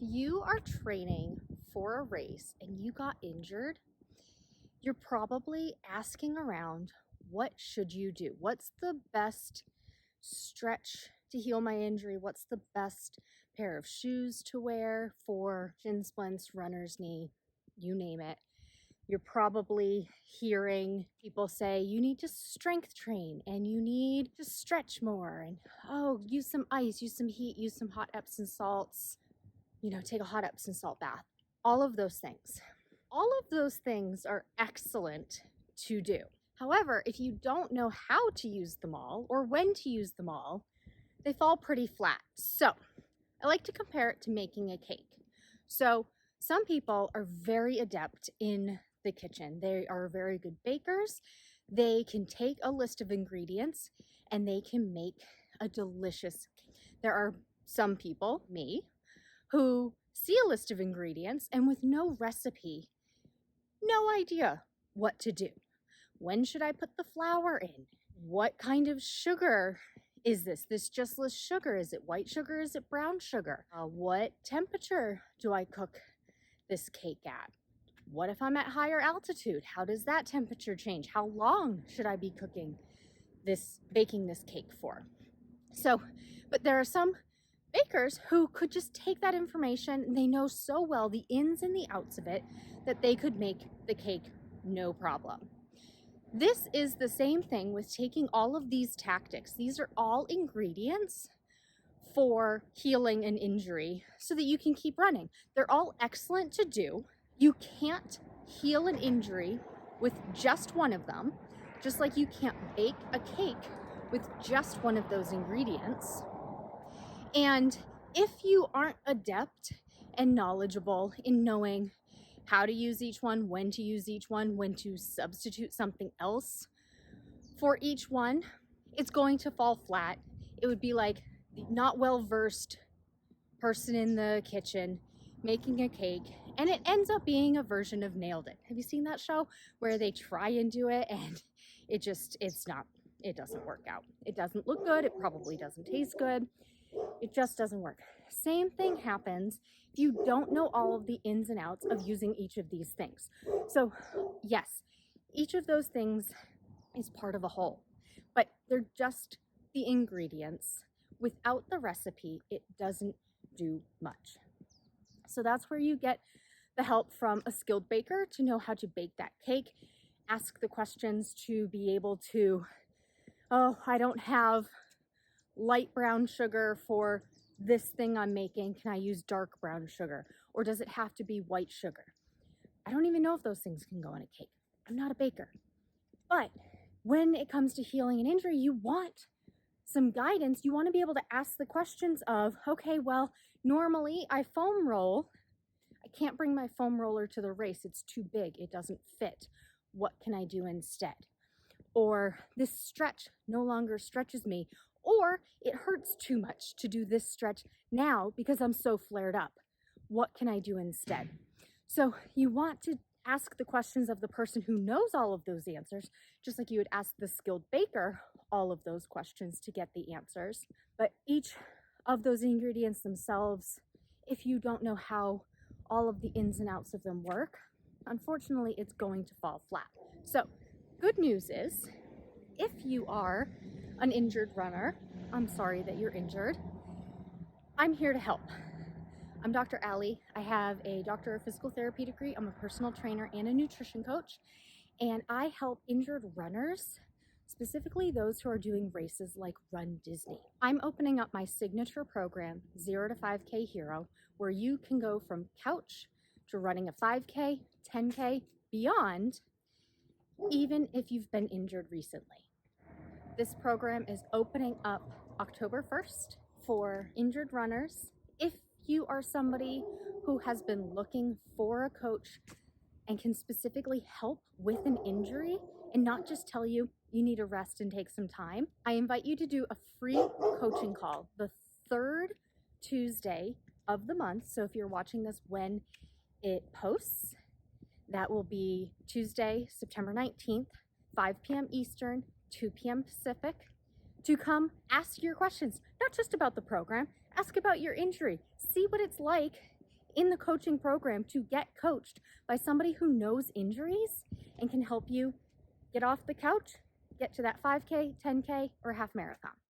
you are training for a race and you got injured, you're probably asking around, what should you do? What's the best stretch to heal my injury? What's the best pair of shoes to wear for shin splints, runner's knee, you name it? You're probably hearing people say you need to strength train and you need to stretch more and use some ice, use some heat, use some hot Epsom salts, take a hot Epsom salt bath. All of those things. All of those things are excellent to do. However, if you don't know how to use them all or when to use them all, they fall pretty flat. So I like to compare it to making a cake. So some people are very adept in the kitchen. They are very good bakers. They can take a list of ingredients and they can make a delicious cake. There are some people, me, who see a list of ingredients and with no recipe, no idea what to do. When should I put the flour in? What kind of sugar is this? This just lists sugar. Is it white sugar? Is it brown sugar? What temperature do I cook this cake at? What if I'm at higher altitude? How does that temperature change? How long should I be baking this cake for? But there are some bakers who could just take that information. They know so well the ins and the outs of it that they could make the cake no problem. This is the same thing with taking all of these tactics. These are all ingredients for healing an injury so that you can keep running. They're all excellent to do. You can't heal an injury with just one of them, just like you can't bake a cake with just one of those ingredients. And if you aren't adept and knowledgeable in knowing how to use each one, when to use each one, when to substitute something else for each one, it's going to fall flat. It would be like the not well-versed person in the kitchen making a cake, and it ends up being a version of Nailed It. Have you seen that show where they try and do it and it doesn't work out. It doesn't look good. It probably doesn't taste good. It just doesn't work. Same thing happens if you don't know all of the ins and outs of using each of these things. So yes, each of those things is part of a whole, but they're just the ingredients. Without the recipe, it doesn't do much. So that's where you get the help from a skilled baker to know how to bake that cake, ask the questions to be able to, I don't have light brown sugar for this thing I'm making. Can I use dark brown sugar? Or does it have to be white sugar? I don't even know if those things can go in a cake. I'm not a baker. But when it comes to healing an injury, you want some guidance. You want to be able to ask the questions of, okay, well, normally I foam roll. I can't bring my foam roller to the race. It's too big. It doesn't fit. What can I do instead? Or this stretch no longer stretches me. Or it hurts too much to do this stretch now because I'm so flared up. What can I do instead? So you want to ask the questions of the person who knows all of those answers, just like you would ask the skilled baker all of those questions to get the answers. But each of those ingredients themselves, if you don't know how all of the ins and outs of them work, unfortunately, it's going to fall flat. So good news is, if you are an injured runner, I'm sorry that you're injured, I'm here to help. I'm Dr. Allie. I have a Doctor of Physical Therapy degree. I'm a personal trainer and a nutrition coach, and I help injured runners, specifically those who are doing races like runDisney. I'm opening up my signature program, 0 to 5K Hero, where you can go from couch to running a 5K, 10K, beyond, even if you've been injured recently. This program is opening up October 1st for injured runners. If you are somebody who has been looking for a coach and can specifically help with an injury and not just tell you you need to rest and take some time, I invite you to do a free coaching call the third Tuesday of the month. So if you're watching this when it posts, that will be Tuesday, September 19th, 5 p.m. Eastern, 2 p.m. Pacific, to come ask your questions, not just about the program, ask about your injury, see what it's like in the coaching program to get coached by somebody who knows injuries and can help you get off the couch, get to that 5K, 10K, or half marathon.